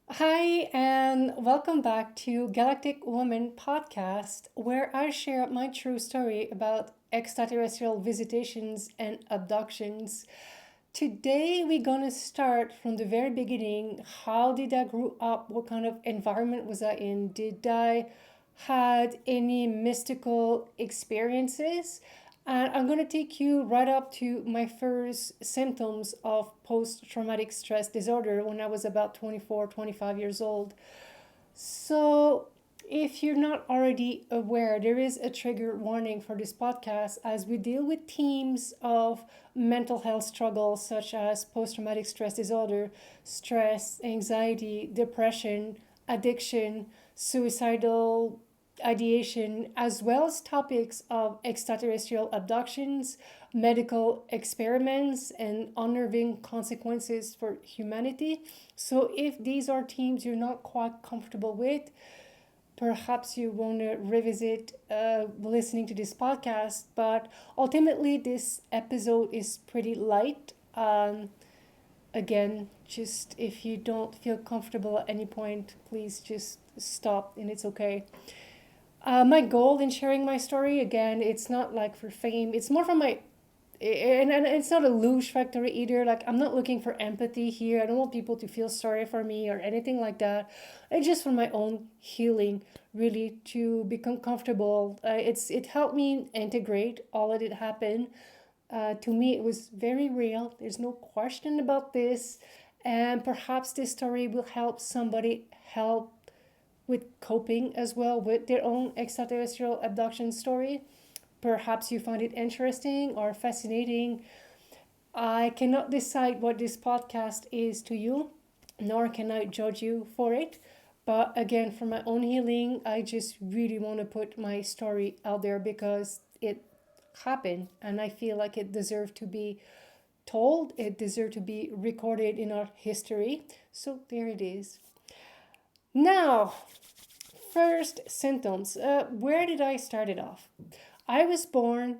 Hi, and welcome back to Galactic Woman podcast, where I share my true story about extraterrestrial visitations and abductions. Today, we're gonna start from the very beginning. How did I grow up? What kind of environment was I in? Did I had any mystical experiences? And I'm going to take you right up to my first symptoms of post traumatic stress disorder when I was about 24, 25 years old. So, if you're not already aware, there is a trigger warning for this podcast as we deal with themes of mental health struggles such as post traumatic stress disorder, stress, anxiety, depression, addiction, suicidal ideation, as well as topics of extraterrestrial abductions, medical experiments, and unnerving consequences for humanity. So, if these are themes you're not quite comfortable with, perhaps you want to revisit listening to this podcast. But ultimately, this episode is pretty light. Again, just if you don't feel comfortable at any point, please just stop and it's okay. My goal in sharing my story, again, it's not like for fame, it's more from my and it's not a luge factory either. Like, I'm not looking for empathy here. I don't want people to feel sorry for me or anything like that. It's just for my own healing, really, to become comfortable. It helped me integrate all that had happened. To me, it was very real. There's no question about this, and perhaps this story will help somebody help with coping as well with their own extraterrestrial abduction story. Perhaps you find it interesting or fascinating. I cannot decide what this podcast is to you, nor can I judge you for it. But again, for my own healing, I just really want to put my story out there because it happened and I feel like it deserved to be told, it deserved to be recorded in our history. So there it is. Now, first symptoms. Where did I start it off? I was born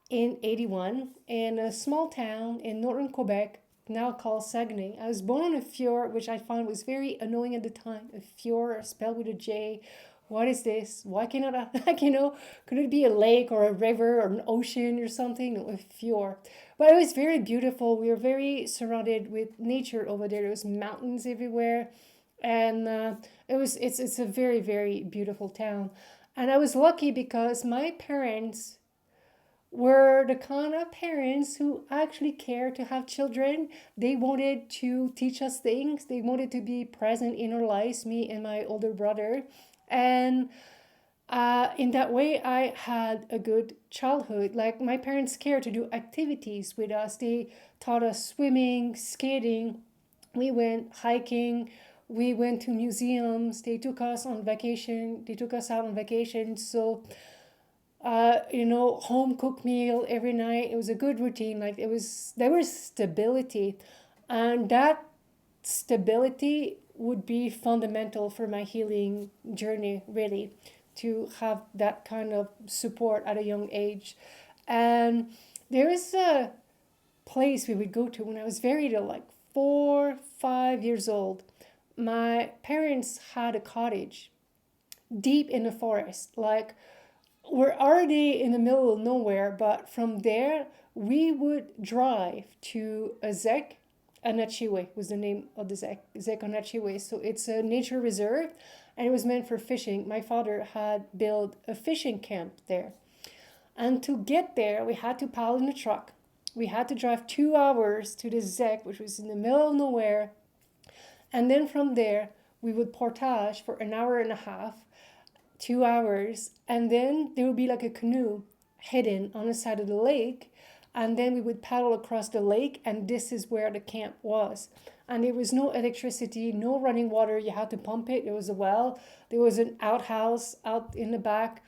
in 81 in a small town in northern Quebec, now called Saguenay. I was born on a fjord, which I found was very annoying at the time. A fjord spelled with a J. What is this? Why cannot I, like, could it be a lake or a river or an ocean or something? No, a fjord. But it was very beautiful. We were very surrounded with nature over there. There was mountains everywhere. And it's a very, very beautiful town. And I was lucky because my parents were the kind of parents who actually care to have children. They wanted to teach us things. They wanted to be present in our lives, me and my older brother. And in that way, I had a good childhood. Like, my parents cared to do activities with us. They taught us swimming, skating. We went hiking. We went to museums. They took us on vacation. They took us out on vacation. So home cooked meal every night. It was a good routine. Like, there was stability, and that stability would be fundamental for my healing journey. Really, to have that kind of support at a young age, and there is a place we would go to when I was very little, like 4, 5 years old. My parents had a cottage deep in the forest, like, we're already in the middle of nowhere, but from there we would drive to a Zek Anachiwe was the name of the Zek Anachiwe. So it's a nature reserve and it was meant for fishing. My father had built a fishing camp there. And to get there, we had to pile in a truck. We had to drive 2 hours to the Zek, which was in the middle of nowhere. And then from there, we would portage for an hour and a half, 2 hours, and then there would be like a canoe hidden on the side of the lake, and then we would paddle across the lake, and this is where the camp was. And there was no electricity, no running water. You had to pump it. There was a well. There was an outhouse out in the back.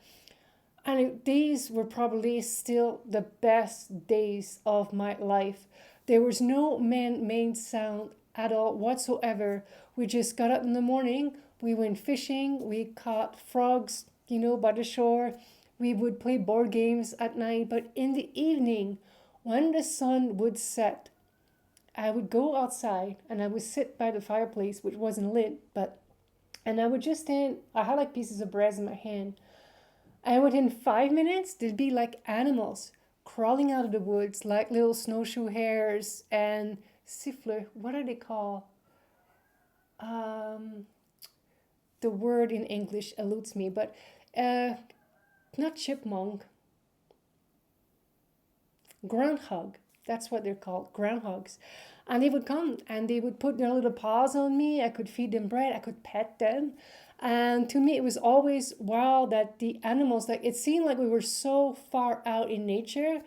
And these were probably still the best days of my life. There was no man-made sound at all whatsoever. We just got up in the morning, we went fishing, we caught frogs, by the shore. We would play board games at night, but in the evening, when the sun would set, I would go outside and I would sit by the fireplace, which wasn't lit, but and I would just stand. I had like pieces of bread in my hand, and within 5 minutes, there'd be like animals crawling out of the woods, like little snowshoe hares and siffler. What are they called? Um, the word in English eludes me, but uh, not chipmunk, groundhog. That's what they're called, groundhogs. And they would come and they would put their little paws on me. I could feed them bread. I could pet them. And to me, it was always wow that the animals, like it seemed like we were so far out in nature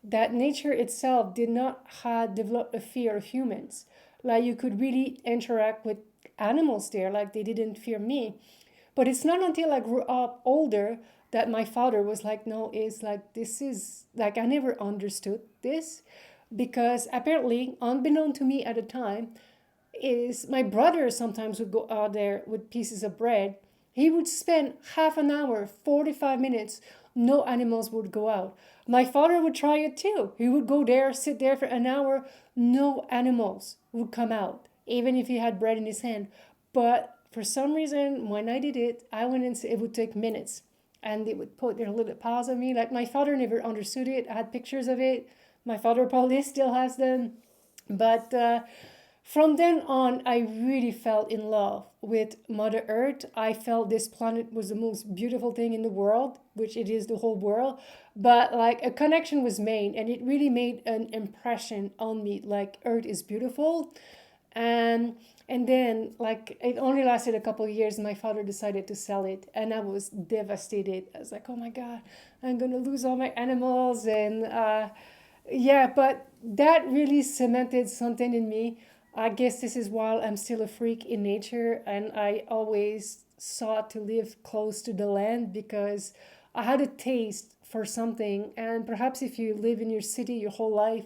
that nature itself did not have developed a fear of humans. Like you could really interact with animals there, like they didn't fear me. But it's not until I grew up older that my father was like, no, it's like, this is like, I never understood this because apparently, unbeknown to me at the time, is my brother sometimes would go out there with pieces of bread. He would spend half an hour, 45 minutes, no animals would go out. My father would try it too. He would go there, sit there for an hour, no animals would come out, even if he had bread in his hand. But for some reason, when I did it, I went and it would take minutes. And they would put their little paws on me. Like my father never understood it. I had pictures of it. My father probably still has them. But from then on, I really fell in love with Mother Earth. I felt this planet was the most beautiful thing in the world, which it is the whole world. But like a connection was made, and it really made an impression on me. Like Earth is beautiful, and then like it only lasted a couple of years. And my father decided to sell it, and I was devastated. I was like, oh my god, I'm gonna lose all my animals, and yeah. But that really cemented something in me. I guess this is why I'm still a freak in nature, and I always sought to live close to the land because I had a taste for something. And perhaps if you live in your city your whole life,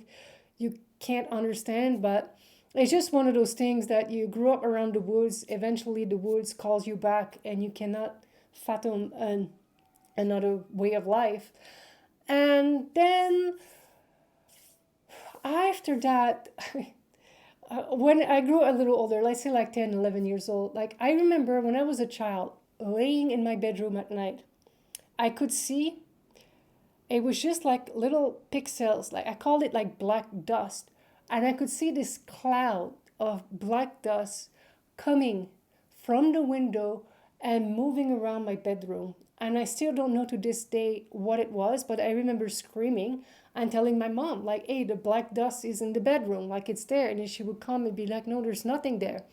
you can't understand, but it's just one of those things that you grew up around the woods. Eventually, the woods calls you back, and you cannot fathom another way of life. And then after that, when I grew a little older, let's say like 10, 11 years old, like I remember when I was a child laying in my bedroom at night, I could see it was just like little pixels, like I called it like black dust. And I could see this cloud of black dust coming from the window and moving around my bedroom. And I still don't know to this day what it was, but I remember screaming and telling my mom, like, hey, the black dust is in the bedroom, like it's there. And then she would come and be like, no, there's nothing there.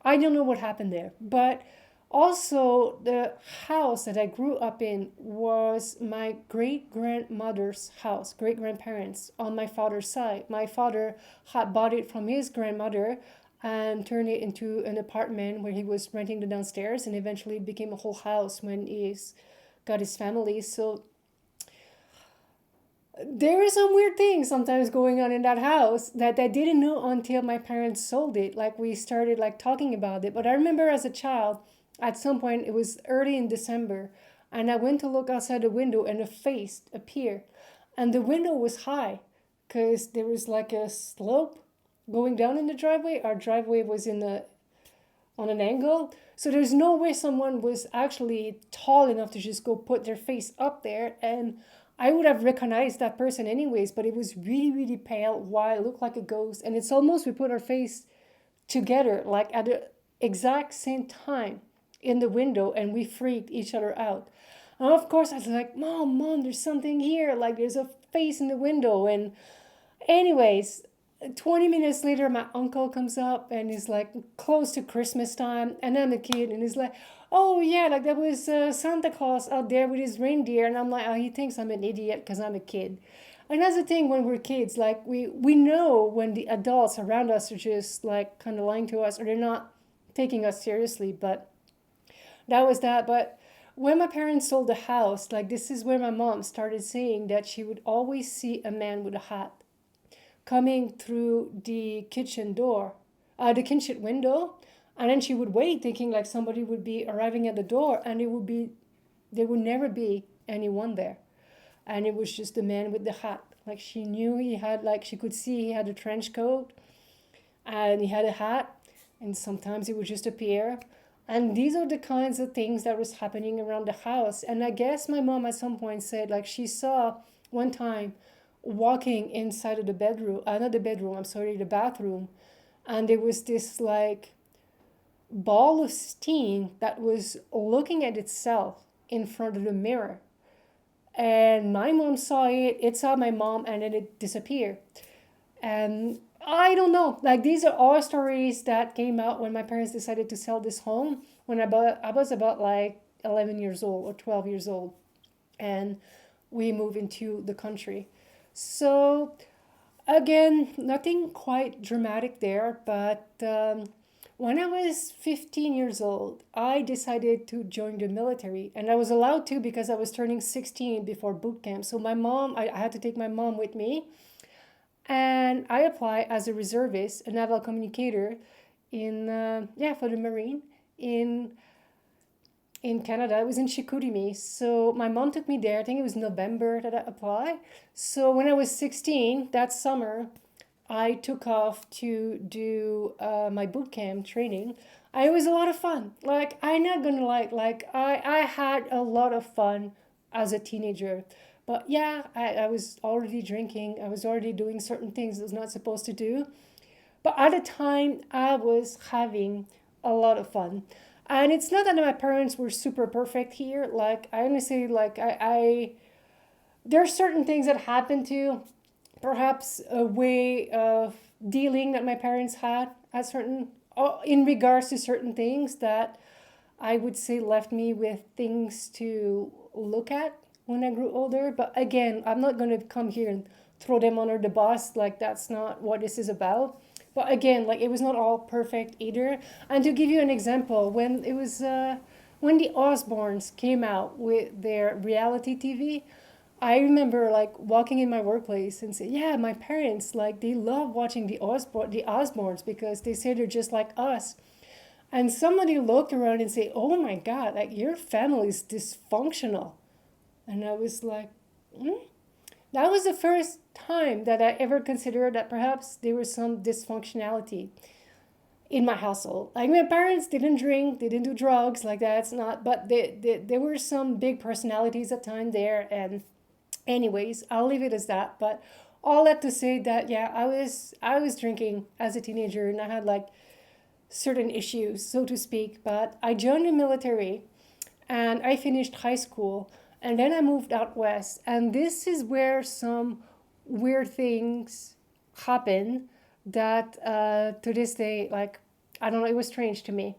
I don't know what happened there. But also, the house that I grew up in was my great grandmother's house, great grandparents on my father's side. My father had bought it from his grandmother and turned it into an apartment where he was renting the downstairs, and eventually it became a whole house when he's got his family. So there is some weird things sometimes going on in that house that I didn't know until my parents sold it. Like we started like talking about it. But I remember as a child, at some point it was early in December, and I went to look outside the window and a face appeared. And the window was high because there was like a slope going down in the driveway. Our driveway was in the on an angle. So there's no way someone was actually tall enough to just go put their face up there. And I would have recognized that person anyways, but it was really, really pale, white, it looked like a ghost. And it's almost we put our face together, like at the exact same time in the window, and we freaked each other out. And of course, I was like, Mom, there's something here. Like there's a face in the window. And anyways, 20 minutes later, my uncle comes up and he's like close to Christmas time, and I'm a kid, and he's like, oh yeah, like there was Santa Claus out there with his reindeer, and I'm like, oh, he thinks I'm an idiot because I'm a kid. And that's the thing when we're kids, like we know when the adults around us are just like kind of lying to us, or they're not taking us seriously. But that was that. But when my parents sold the house, like this is where my mom started saying that she would always see a man with a hat coming through the kitchen door, the kitchen window, and then she would wait, thinking like somebody would be arriving at the door, and there would never be anyone there, and it was just the man with the hat. Like she knew he had, like she could see he had a trench coat, and he had a hat, and sometimes he would just appear. And these are the kinds of things that was happening around the house. And I guess my mom at some point said, like, she saw one time walking inside of the bedroom, not the bedroom, I'm sorry, the bathroom, and there was this like ball of steam that was looking at itself in front of the mirror. And my mom saw it, it saw my mom, and then it disappeared. And I don't know, like these are all stories that came out when my parents decided to sell this home when I was about like 11 years old or 12 years old. And we moved into the country. So, again, nothing quite dramatic there, but when I was 15 years old, I decided to join the military. And I was allowed to because I was turning 16 before boot camp. So, I had to take my mom with me. And I applied as a reservist, a naval communicator for the Marine in Canada. I was in Chicoutimi. So my mom took me there. I think it was November that I applied. So when I was 16, that summer, I took off to do my boot camp training. It was a lot of fun. Like, I'm not gonna I had a lot of fun as a teenager. But yeah, I was already drinking. I was already doing certain things I was not supposed to do. But at the time, I was having a lot of fun. And it's not that my parents were super perfect here. Like, I honestly, there are certain things that happened to perhaps a way of dealing that my parents had at certain, in regards to certain things that I would say left me with things to look at when I grew older. But again, I'm not going to come here and throw them under the bus. Like, that's not what this is about. But again, like, it was not all perfect either. And to give you an example, when the Osbournes came out with their reality TV, I remember like walking in my workplace and say, yeah, my parents, like, they love watching the Osbournes because they say they're just like us. And somebody looked around and say, oh my God, like, your family's dysfunctional. And I was like, hmm? That was the first time that I ever considered that perhaps there was some dysfunctionality in my household. Like, my parents didn't drink, they didn't do drugs, like, that's not, but there were some big personalities at time there. And anyways, I'll leave it as that. But all that to say that, yeah, I was drinking as a teenager, and I had like certain issues, so to speak. But I joined the military and I finished high school, and then I moved out west. And this is where some weird things happen that to this day, like, I don't know, it was strange to me.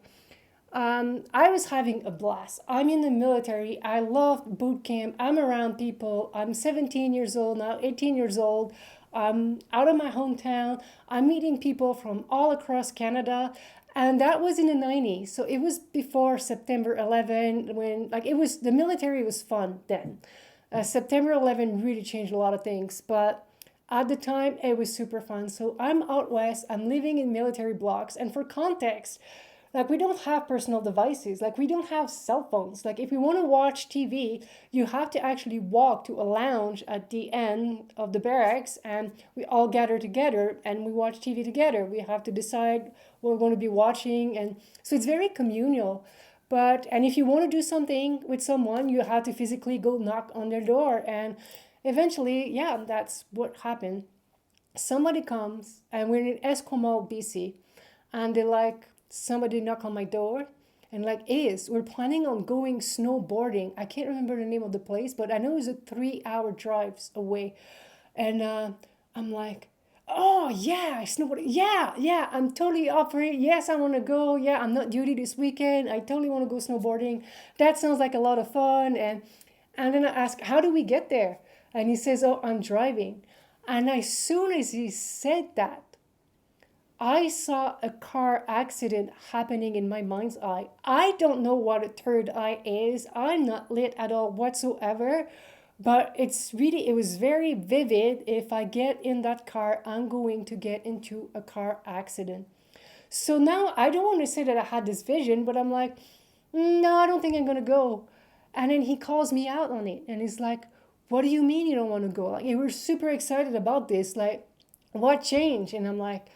I was having a blast. I'm in the military. I love boot camp. I'm around people. I'm 17 years old now, 18 years old. I'm out of my hometown. I'm meeting people from all across Canada. And that was in the 90s. So it was before September 11, when, like, it was, the military was fun then. September 11 really changed a lot of things. But at the time, it was super fun. So I'm out west. I'm living in military blocks. And for context, like, we don't have personal devices. Like, we don't have cell phones. Like, if we want to watch TV, you have to actually walk to a lounge at the end of the barracks, and we all gather together and we watch TV together. We have to decide what we're going to be watching. And so it's very communal. And if you want to do something with someone, you have to physically go knock on their door. And eventually, yeah, that's what happened. Somebody comes, and we're in Esquimalt, BC, and they're like, somebody knock on my door, and like, we're planning on going snowboarding. I can't remember the name of the place, but I know it's a 3-hour drive away. And I'm like, oh yeah, snowboarding, yeah, I'm totally up for it. Yes, I want to go. Yeah, I'm not duty this weekend. I totally want to go snowboarding. That sounds like a lot of fun. And then I ask, how do we get there? And he says, oh, I'm driving. And as soon as he said that, I saw a car accident happening in my mind's eye. I don't know what a third eye is. I'm not lit at all whatsoever. But it was very vivid. If I get in that car, I'm going to get into a car accident. So now I don't want to say that I had this vision, but I'm like, no, I don't think I'm going to go. And then he calls me out on it. And he's like, what do you mean you don't want to go? Like, we're super excited about this. Like, what changed? And I'm like,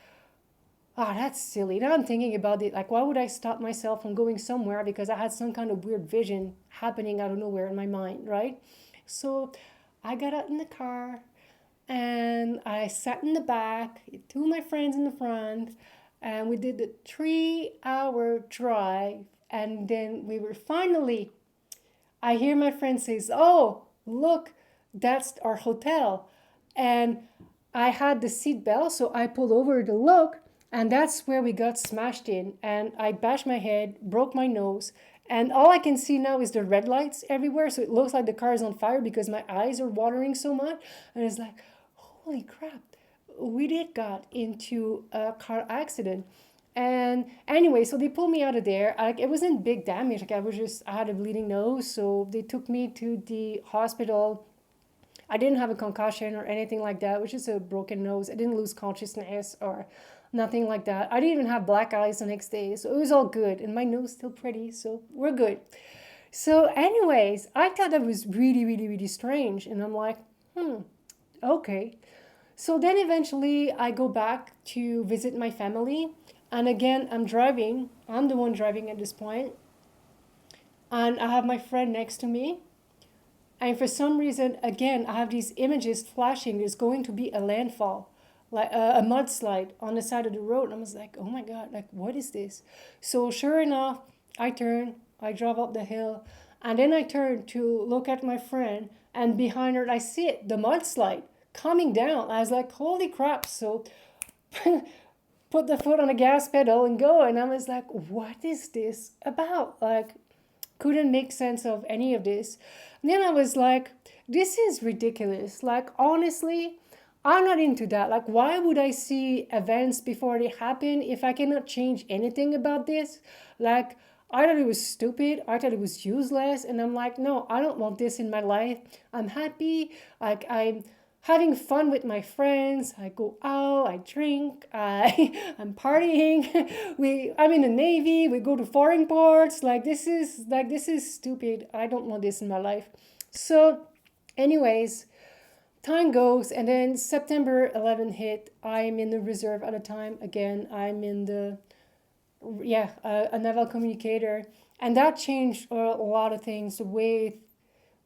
Oh, that's silly. Now I'm thinking about it. Like, why would I stop myself from going somewhere because I had some kind of weird vision happening out of nowhere in my mind, right? So I got out in the car and I sat in the back, two of my friends in the front, and we did the 3 hour drive. And then we were finally, I hear my friend says, "Oh, look, that's our hotel." And I had the seat belt, so I pulled over to look, and that's where we got smashed in. And I bashed my head, broke my nose, and all I can see now is the red lights everywhere. So it looks like the car is on fire because my eyes are watering so much. And it's like, holy crap, we did got into a car accident. And anyway, so they pulled me out of there. Like, it wasn't big damage. Like, I had a bleeding nose, so they took me to the hospital. I didn't have a concussion or anything like that. It was just a broken nose. I didn't lose consciousness or nothing like that. I didn't even have black eyes the next day, so it was all good. And my nose still pretty, so we're good. So, anyways, I thought that was really, really, really strange, and I'm like, okay. So then eventually I go back to visit my family. And again, I'm driving. I'm the one driving at this point. And I have my friend next to me. And for some reason, again, I have these images flashing. There's going to be a landfall, like a mudslide on the side of the road. And I was like, oh my God, like, what is this? So sure enough, I turn, I drive up the hill. And then I turn to look at my friend. And behind her, I see it, the mudslide coming down. I was like, holy crap. So put the foot on the gas pedal and go. And I was like, what is this about? Like, couldn't make sense of any of this. And then I was like, this is ridiculous. Like, honestly, I'm not into that. Like, why would I see events before they happen if I cannot change anything about this? Like, I thought it was stupid. I thought it was useless. And I'm like, no, I don't want this in my life. I'm happy. Like, I'm having fun with my friends. I go out, I drink, I'm partying. I'm in the Navy. We go to foreign ports. This is stupid. I don't want this in my life. So, anyways, time goes, and then September 11th hit. I'm in the reserve at the time. Again, I'm in the a naval communicator, and that changed a lot of things. The way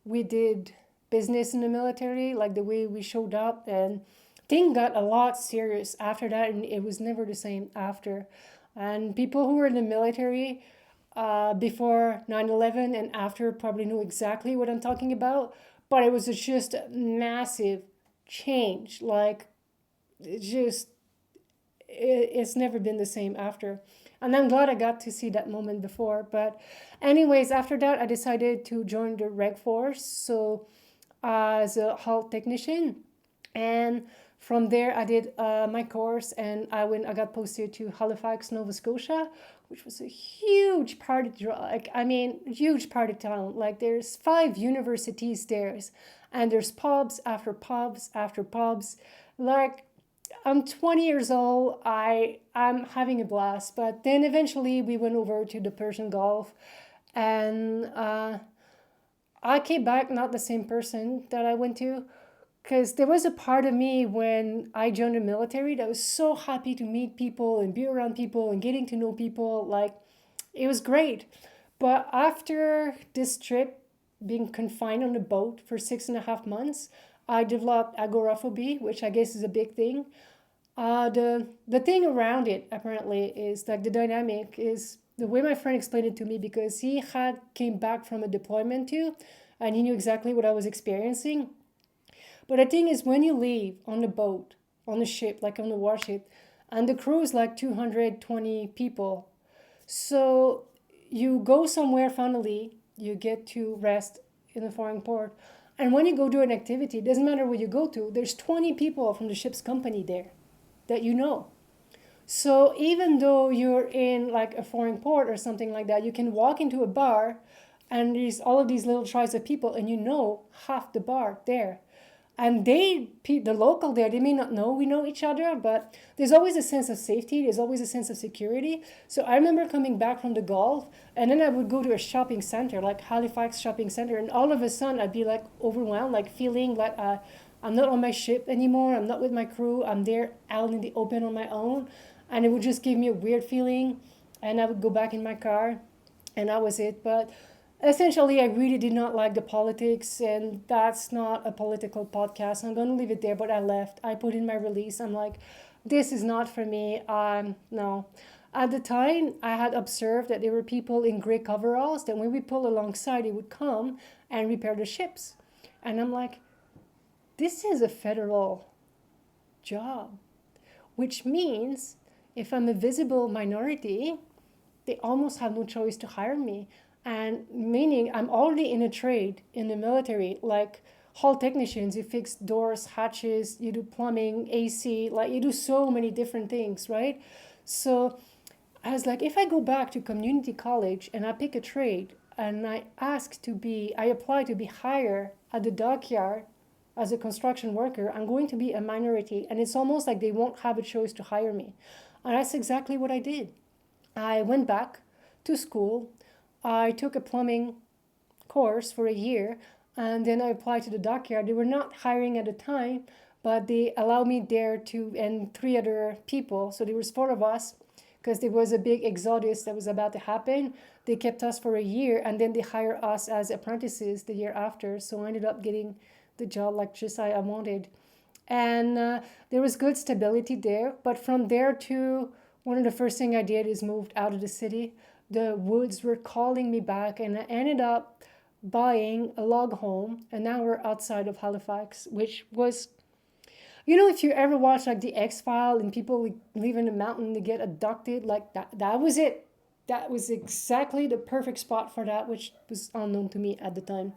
we did business in the military, like the way we showed up, and things got a lot serious after that, and it was never the same after. And people who were in the military before 9/11 and after probably know exactly what I'm talking about, but it was just a massive change. Like, it's never been the same after. And I'm glad I got to see that moment before. But anyways, after that, I decided to join the Reg Force. So as a hull technician. And from there, I did my course, and I got posted to Halifax, Nova Scotia, which was a huge party, huge party town. Like, there's 5 universities there, and there's pubs after pubs after pubs. Like, I'm 20 years old. I'm having a blast. But then eventually we went over to the Persian Gulf, and I came back not the same person that I went to, because there was a part of me when I joined the military that was so happy to meet people and be around people and getting to know people. Like, it was great. But after this trip, being confined on a boat for 6.5 months, I developed agoraphobia, which I guess is a big thing. The thing around it apparently is like the dynamic is the way my friend explained it to me, because he had came back from a deployment too, and he knew exactly what I was experiencing. But the thing is, when you leave on the boat, on the ship, like on the warship, and the crew is like 220 people, so you go somewhere finally, you get to rest in a foreign port, and when you go do an activity, it doesn't matter where you go to, there's 20 people from the ship's company there that you know. So even though you're in like a foreign port or something like that, you can walk into a bar and there's all of these little tribes of people, and you know half the bar there. And the local there, they may not know we know each other, but there's always a sense of safety. There's always a sense of security. So I remember coming back from the Gulf, and then I would go to a shopping center, like Halifax shopping center, and all of a sudden I'd be like overwhelmed, like feeling like I'm not on my ship anymore. I'm not with my crew. I'm there out in the open on my own. and it would just give me a weird feeling, and I would go back in my car, and that was it. But essentially, I really did not like the politics, and that's not a political podcast. I'm going to leave it there, but I left. I put in my release. I'm like, this is not for me. No. At the time, I had observed that there were people in gray coveralls that when we pull alongside, they would come and repair the ships. And I'm like, this is a federal job, which means if I'm a visible minority, they almost have no choice to hire me. And meaning I'm already in a trade in the military, like hall technicians, you fix doors, hatches, you do plumbing, AC, like you do so many different things, right? So I was like, if I go back to community college and I pick a trade and I apply to be hired at the dockyard as a construction worker, I'm going to be a minority. And it's almost like they won't have a choice to hire me. And that's exactly what I did. I went back to school. I took a plumbing course for a year, and then I applied to the dockyard. They were not hiring at the time, but they allowed me there and three other people. So there was four of us because there was a big exodus that was about to happen. They kept us for a year, and then they hired us as apprentices the year after. So I ended up getting the job like just I wanted. And there was good stability there. But from there to one of the first thing I did is moved out of the city. The woods were calling me back, and I ended up buying a log home, and now we're outside of Halifax, which was, if you ever watch like the X-File and people live in the mountain, they get abducted, like that was it. That was exactly the perfect spot for that, which was unknown to me at the time.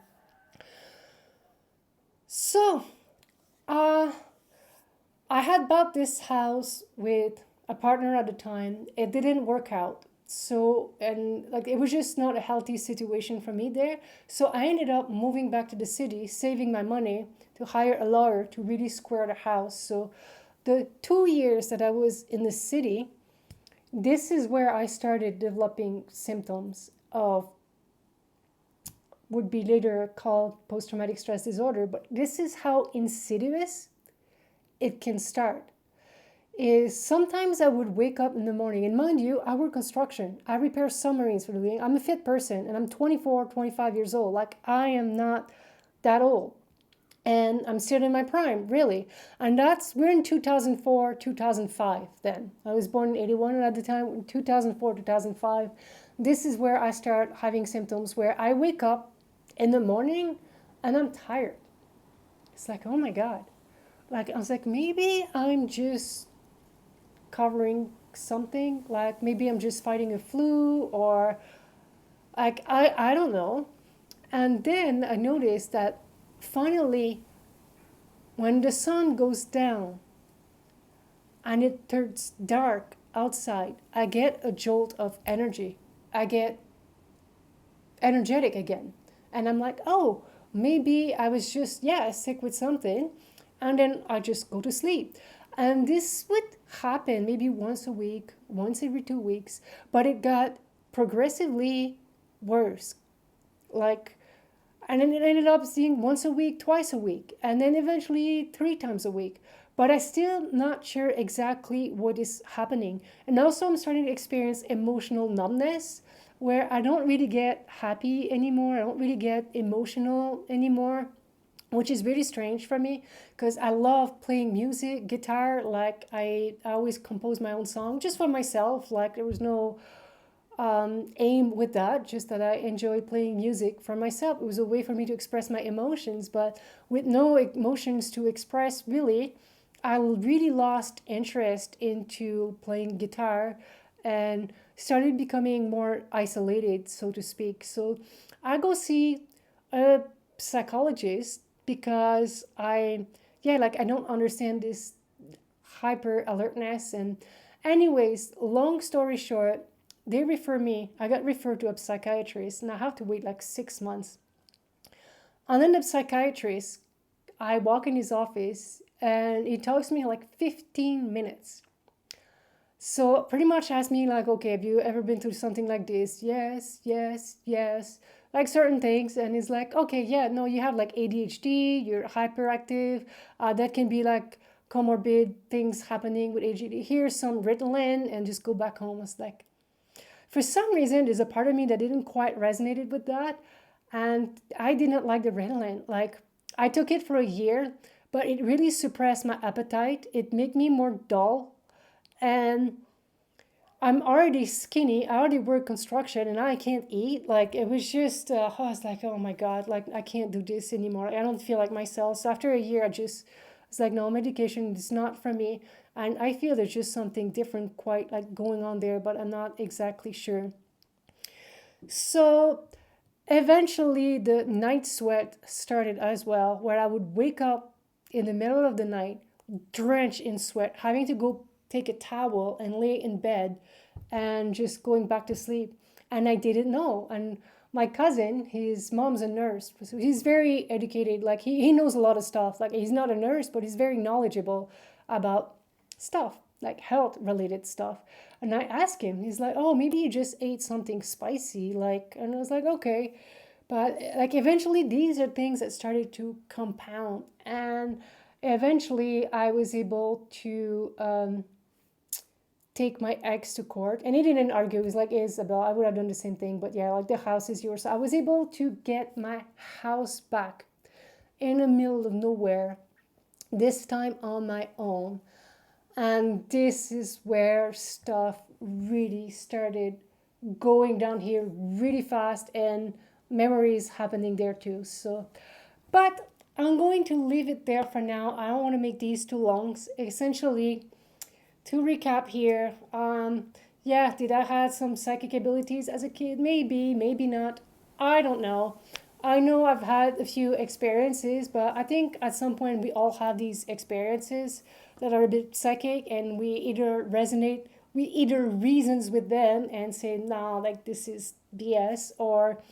So, I had bought this house with a partner at the time. It didn't work out. So, and like it was just not a healthy situation for me there. So I ended up moving back to the city, saving my money to hire a lawyer to really square the house. So the 2 years that I was in the city, this is where I started developing symptoms of would be later called post-traumatic stress disorder. But this is how insidious it can start. Is sometimes I would wake up in the morning, and mind you, I work construction. I repair submarines for a living. I'm a fit person, and I'm 24, 25 years old. Like, I am not that old. And I'm still in my prime, really. And we're in 2004, 2005 then. I was born in 81, and at the time, 2004, 2005, this is where I start having symptoms where I wake up in the morning, and I'm tired. It's like, oh my God. Like, I was like, maybe I'm just covering something, like maybe I'm just fighting a flu, or like I don't know. And then I noticed that finally when the sun goes down and it turns dark outside, I get a jolt of energy. I get energetic again, and I'm like, oh, maybe I was just sick with something, and then I just go to sleep. And this would happen maybe once a week, once every 2 weeks, but it got progressively worse. And then it ended up seeing once a week, twice a week, and then eventually 3 times a week. But I'm still not sure exactly what is happening. And also I'm starting to experience emotional numbness where I don't really get happy anymore. I don't really get emotional anymore, which is really strange for me because I love playing music, guitar. Like I always compose my own song just for myself. Like there was no aim with that, just that I enjoy playing music for myself. It was a way for me to express my emotions, but with no emotions to express really, I really lost interest into playing guitar and started becoming more isolated, so to speak. So I go see a psychologist because I don't understand this hyper alertness. And anyways, long story short, I got referred to a psychiatrist, and I have to wait like 6 months. And then the psychiatrist, I walk in his office and he talks to me like 15 minutes. So pretty much asked me like, okay, have you ever been through something like this? Yes, yes, yes. Like certain things. And he's like, okay, yeah, no, you have like ADHD, you're hyperactive. That can be like comorbid things happening with ADD. Here's some Ritalin and just go back home. It's like, for some reason, there's a part of me that didn't quite resonate with that. And I did not like the Ritalin. Like, I took it for a year, but it really suppressed my appetite. It made me more dull. And I'm already skinny. I already work construction and I can't eat. Like, it was just, I was like, oh my God, like, I can't do this anymore. I don't feel like myself. So after a year, I was like, no, medication is not for me. And I feel there's just something different quite like going on there, but I'm not exactly sure. So eventually the night sweat started as well, where I would wake up in the middle of the night, drenched in sweat, having to go take a towel and lay in bed and just going back to sleep. And I didn't know. And my cousin, his mom's a nurse, so he's very educated. Like he knows a lot of stuff. Like he's not a nurse, but he's very knowledgeable about stuff, like health related stuff. And I asked him, he's like, oh, maybe you just ate something spicy. Like, and I was like, okay. But like eventually these are things that started to compound. And eventually I was able to take my ex to court. And he didn't argue. He was like, Isabel, I would have done the same thing. But yeah, like the house is yours. So I was able to get my house back in the middle of nowhere, this time on my own. And this is where stuff really started going down here really fast, and memories happening there too. So, but I'm going to leave it there for now. I don't want to make these too long. Essentially, to recap here, yeah, did I have some psychic abilities as a kid? Maybe, maybe not. I don't know. I know I've had a few experiences, but I think at some point we all have these experiences that are a bit psychic, and we either reasons with them and say, nah, like this is BS, or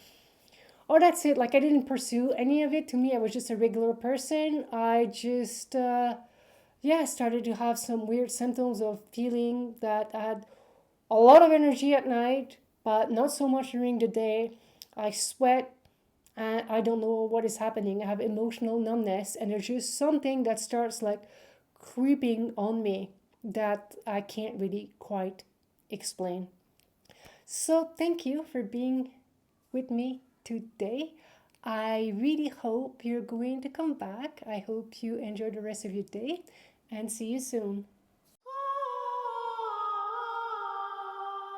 that's it. Like I didn't pursue any of it. To me, I was just a regular person. I just, yeah, started to have some weird symptoms of feeling that I had a lot of energy at night, but not so much during the day. I sweat and I don't know what is happening. I have emotional numbness, and there's just something that starts like creeping on me that I can't really quite explain. So, thank you for being with me today. I really hope you're going to come back. I hope you enjoy the rest of your day and see you soon.